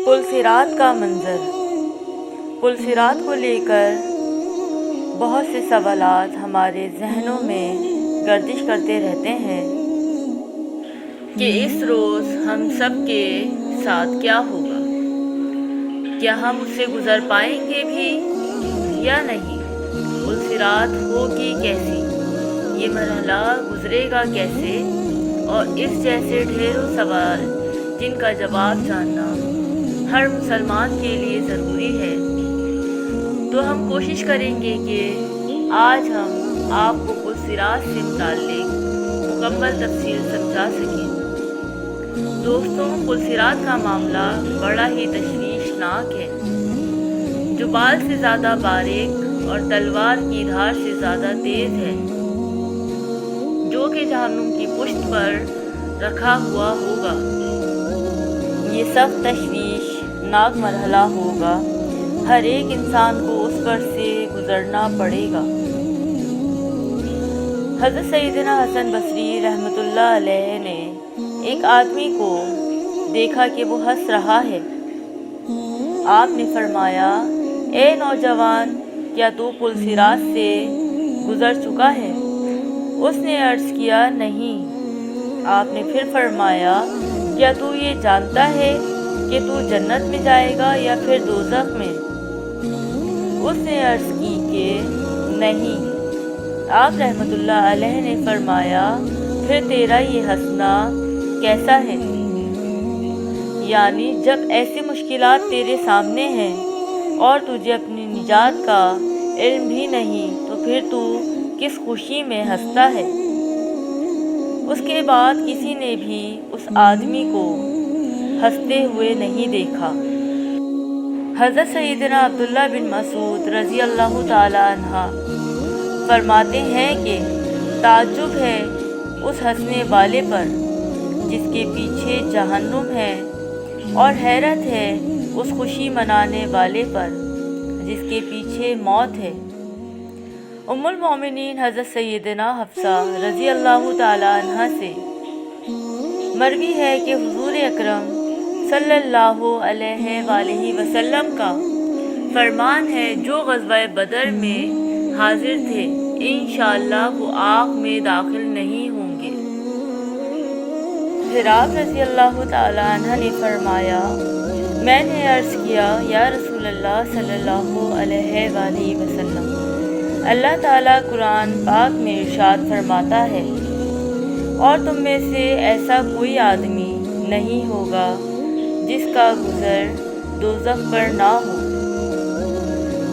पुल सिरात का मंजर। पुल सिरात को लेकर बहुत से सवालात हमारे जहनों में गर्दिश करते रहते हैं कि इस रोज़ हम सब के साथ क्या होगा, क्या हम उससे गुज़र पाएंगे भी या नहीं, पुल सिरात होगी कैसी, ये मरहला गुज़रेगा कैसे, और इस जैसे ढेरों सवाल जिनका जवाब जानना हर मुसलमान के लिए ज़रूरी है। तो हम कोशिश करेंगे कि आज हम आपको पुल सिरात से मुताल्लिक़ मुकम्मल तफसील समझा सकें। दोस्तों, पुल सिरात का मामला बड़ा ही तशवीशनाक है, जो बाल से ज़्यादा बारीक और तलवार की धार से ज़्यादा तेज़ है, जो कि जहन्नुम की पुश्त पर रखा हुआ होगा। ये सब तशवीशनाक मरहला होगा, हर एक इंसान को उस पर से गुज़रना पड़ेगा। हज़रत सैयदना हसन बसरी रहमतुल्लाह अलैह ने एक आदमी को देखा कि वो हंस रहा है। आपने फरमाया, ए नौजवान, क्या तू पुल सिरात से गुज़र चुका है? उसने अर्ज़ किया, नहीं। आपने फिर फरमाया, क्या तू ये जानता है कि तू जन्नत में जाएगा या फिर दोज़ख में? उसने अर्ज़ की कि नहीं। आप रहमतुल्लाह अलैह ने फरमाया, फिर तेरा ये हंसना कैसा है? यानी जब ऐसी मुश्किलात तेरे सामने हैं और तुझे अपनी निजात का इल्म भी नहीं, तो फिर तू किस खुशी में हंसता है? उसके बाद किसी ने भी उस आदमी को हंसते हुए नहीं देखा। हज़रत सैयदना अब्दुल्लाह बिन मसूद रज़ी अल्लाह ताला अन्हा फरमाते हैं कि ताज्जुब है उस हंसने वाले पर जिसके पीछे जहन्नुम है, और हैरत है उस खुशी मनाने वाले पर जिसके पीछे मौत है। उम्मुल मोमिनीन हज़रत सैयदना हफ्सा रज़ी अल्लाह ताला अन्हा से मरवी है कि हुज़ूर अकरम सल्लल्लाहु अलैहि वसल्लम का फरमान है, जो ग़ज़वा बदर में हाजिर थे इंशाअल्लाह वो आग में दाखिल नहीं होंगे। फिर आप रज़ी अल्लाह ताला अन्हा ने फरमाया, मैंने अर्ज़ किया, या रसूल अल्लाह सल्लल्लाहु अलैहि वसल्लम, अल्लाह ताला कुरान पाक में इरशाद फरमाता है, और तुम में से ऐसा कोई आदमी नहीं होगा जिसका गुज़र दोज़ख पर ना हो।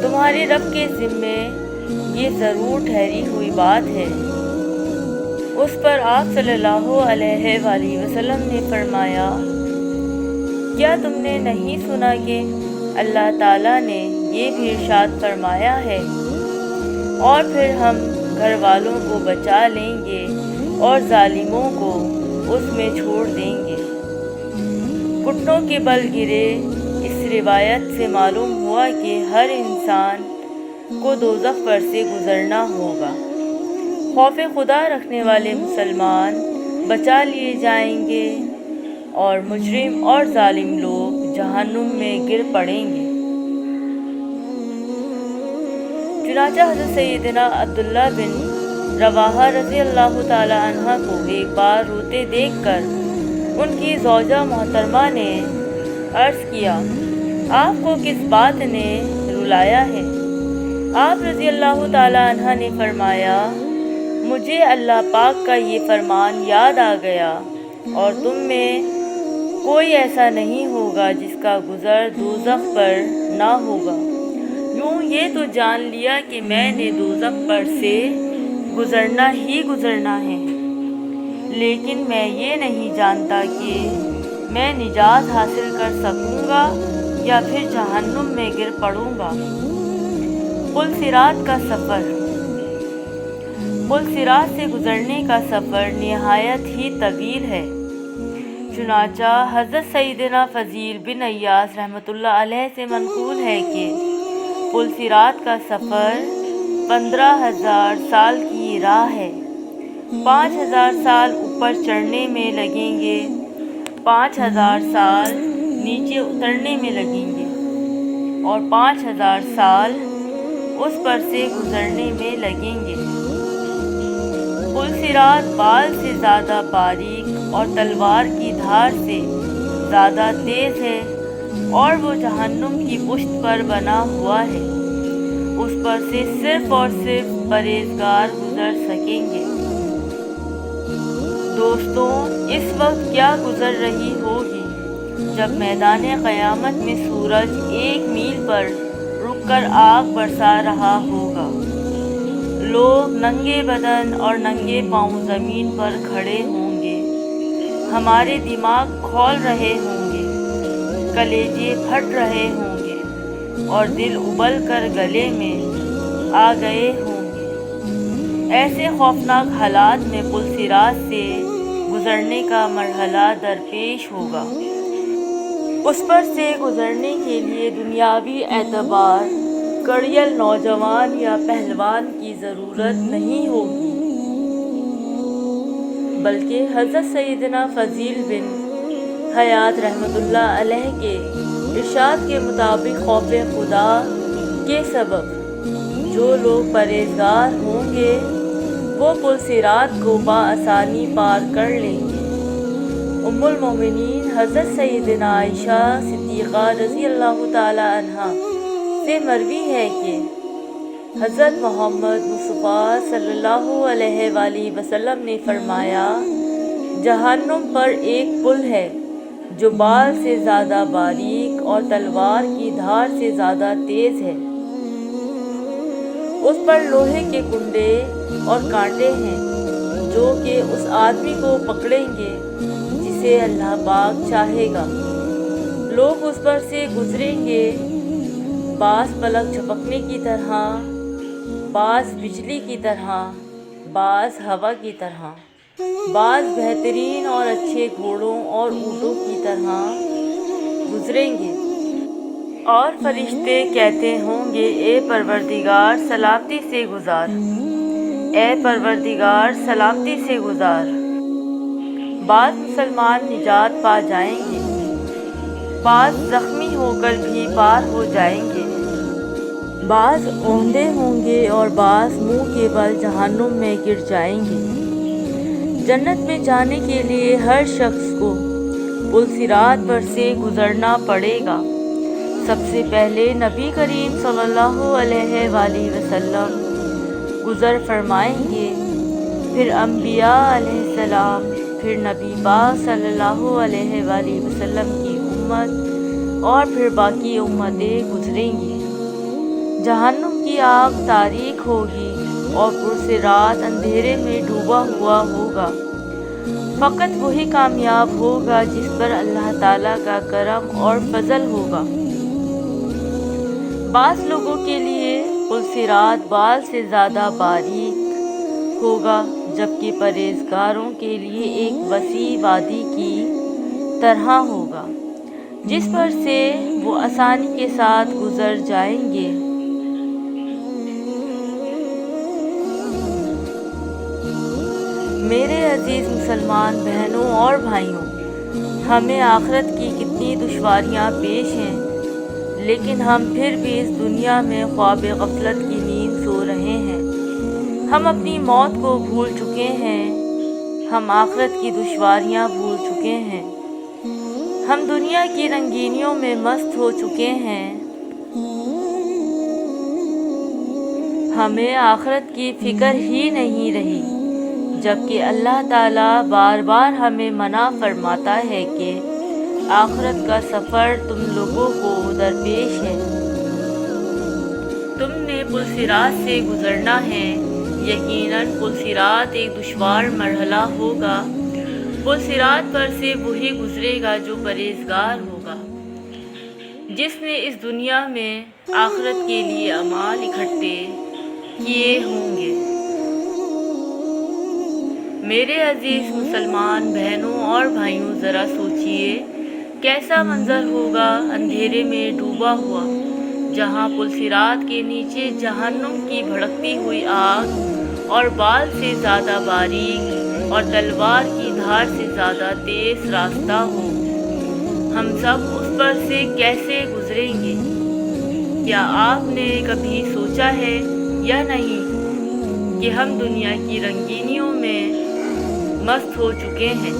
तुम्हारे रब के ज़िम्मे ये ज़रूर ठहरी हुई बात है। उस पर आप सल्लल्लाहु अलैहि वसल्लम ने फरमाया, क्या तुमने नहीं सुना कि अल्लाह ताला ने ये भी इरशाद फरमाया है, और फिर हम घर वालों को बचा लेंगे और जालिमों को उसमें छोड़ देंगे। घुटनों के बल गिरे। इस रिवायत से मालूम हुआ कि हर इंसान को दोज़ख पर से गुज़रना होगा। खौफ खुदा रखने वाले मुसलमान बचा लिए जाएंगे और मुजरिम और जालिम लोग जहन्नुम में गिर पड़ेंगे। चुनांचे हज़रत सैयदना अब्दुल्लाह बिन रवाहा रज़ी अल्लाह ताला अन्हा को एक बार रोते देखकर उनकी ज़ौजा मोहतरमा ने अर्ज़ किया, आपको किस बात ने रुलाया है? आप रज़ी अल्लाह ताला अन्हा ने फरमाया, मुझे अल्लाह पाक का ये फरमान याद आ गया, और तुम में कोई ऐसा नहीं होगा जिसका गुज़र दोज़ख पर ना होगा। यूँ ये तो जान लिया कि मैंने दोज़ख पर से गुज़रना ही गुज़रना है, लेकिन मैं ये नहीं जानता कि मैं निजात हासिल कर सकूँगा या फिर जहन्नुम में गिर पड़ूँगा। पुल सिरात का सफ़र। पुल सिरात से गुज़रने का सफ़र निहायत ही तवील है। चुनांचा हज़रत सैयदना फ़ज़ील बिन अय्यास रहमतुल्लाह अलैह से मनक़ूल है कि पुल सिरात का सफ़र 15,000 साल की राह है। 5,000 साल ऊपर चढ़ने में लगेंगे, 5,000 साल نیچے اترنے میں لگیں گے اور 5000 سال اس پر سے گزرنے میں لگیں گے۔ پل صراط بال سے زیادہ باریک اور تلوار کی دھار سے زیادہ تیز ہے، اور وہ جہنم کی پشت پر بنا ہوا ہے۔ اس پر سے صرف اور صرف پرہیزگار گزر سکیں گے۔ دوستوں، اس وقت کیا گزر رہی ہوگی جب میدان قیامت میں سورج 1 میل پر رک کر آگ برسا رہا ہوگا۔ لوگ ننگے بدن اور ننگے پاؤں زمین پر کھڑے ہوں گے۔ ہمارے دماغ کھول رہے ہوں گے، کلیجے پھٹ رہے ہوں گے اور دل ابل کر گلے میں آ گئے ہوں گے۔ ایسے خوفناک حالات میں پل صراط سے گزرنے کا مرحلہ درپیش ہوگا۔ اس پر سے گزرنے کے لیے دنیاوی اعتبار کڑیل نوجوان یا پہلوان کی ضرورت نہیں ہوگی، بلکہ حضرت سیدنا فضیل بن حیات رحمۃ اللہ علیہ کے ارشاد کے مطابق خوف خدا کے سبب جو لوگ پرہیزگار ہوں گے وہ پل صراط کو بآسانی پار کر لیں گے۔ ام المومنین حضرت سیدنا عائشہ صدیقہ رضی اللہ تعالی عنہا سے مروی ہے کہ حضرت محمد مصطفیٰ صلی اللہ علیہ وآلہ وسلم نے فرمایا، جہنم پر ایک پل ہے جو بال سے زیادہ باریک اور تلوار کی دھار سے زیادہ تیز ہے۔ اس پر لوہے کے کنڈے اور کانٹے ہیں جو کہ اس آدمی کو پکڑیں گے جسے اللہ پاک چاہے گا۔ لوگ اس پر سے گزریں گے، بعض پلک جھپکنے کی طرح، بعض بجلی کی طرح، بعض ہوا کی طرح، بعض بہترین اور اچھے گھوڑوں اور اونٹوں کی طرح گزریں گے۔ اور فرشتے کہتے ہوں گے، اے پروردگار سلامتی سے گزار، اے پروردگار سلامتی سے گزار۔ بعض مسلمان نجات پا جائیں گے، بعض زخمی ہو کر بھی پار ہو جائیں گے، بعض اوندھے ہوں گے اور بعض منہ کے بل جہنم میں گر جائیں گے۔ جنت میں جانے کے لیے ہر شخص کو پل صراط پر سے گزرنا پڑے گا۔ سب سے پہلے نبی کریم صلی اللہ علیہ وآلہ وسلم گزر فرمائیں گے، پھر انبیاء علیہ السلام، پھر نبی پاک صلی اللہ علیہ وآلہ وسلم کی امت اور پھر باقی امتیں گزریں گی۔ جہنم کی آگ تاریک ہوگی اور پل صراط اندھیرے میں ڈوبا ہوا ہوگا۔ فقط وہی کامیاب ہوگا جس پر اللہ تعالیٰ کا کرم اور فضل ہوگا۔ بعض لوگوں کے لیے پل صراط بال سے زیادہ باریک ہوگا، جبکہ پرہیزگاروں کے لیے ایک وسیع وادی کی طرح ہوگا جس پر سے وہ آسانی کے ساتھ گزر جائیں گے۔ میرے عزیز مسلمان بہنوں اور بھائیوں، ہمیں آخرت کی کتنی دشواریاں پیش ہیں، لیکن ہم پھر بھی اس دنیا میں خواب غفلت کی نیند سو رہے ہیں۔ ہم اپنی موت کو بھول چکے ہیں، ہم آخرت کی دشواریاں بھول چکے ہیں، ہم دنیا کی رنگینیوں میں مست ہو چکے ہیں۔ ہمیں آخرت کی فکر ہی نہیں رہی، جبکہ اللہ تعالیٰ بار بار ہمیں منع فرماتا ہے کہ آخرت کا سفر تم لوگوں کو درپیش ہے، تم نے پل صراط سے گزرنا ہے۔ یقیناً پل صراط ایک دشوار مرحلہ ہوگا۔ پل صراط پر سے وہی گزرے گا جو پرہیزگار ہوگا، جس نے اس دنیا میں آخرت کے لیے اعمال اکٹھے کیے ہوں گے۔ میرے عزیز مسلمان بہنوں اور بھائیوں، ذرا سوچئے کیسا منظر ہوگا اندھیرے میں ڈوبا ہوا، جہاں پل صراط کے نیچے جہنم کی بھڑکتی ہوئی آگ اور بال سے زیادہ باریک اور تلوار کی دھار سے زیادہ تیز راستہ ہو۔ ہم سب اس पर से कैसे गुजरेंगे। क्या आपने कभी सोचा है या नहीं कि हम दुनिया की रंगीनियों में मस्त हो चुके हैं,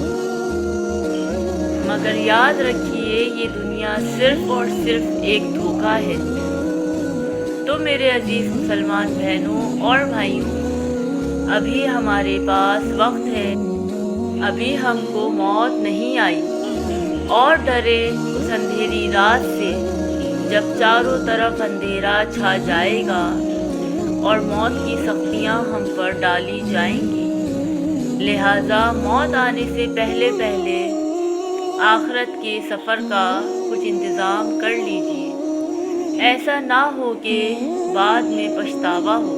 मगर याद रखिए ये दुनिया सिर्फ और सिर्फ एक धोखा है। तो मेरे अजीज मुसलमान बहनों और भाइयों, अभी हमारे पास वक्त है, अभी हमको मौत नहीं आई। और डरे उस अंधेरी रात से जब चारों तरफ अंधेरा छा जाएगा और मौत की सख्तियाँ हम पर डाली जाएंगी। लिहाजा मौत आने से पहले पहले आखिरत के सफ़र का कुछ इंतज़ाम कर लीजिए, ऐसा ना हो कि बाद में पछतावा हो।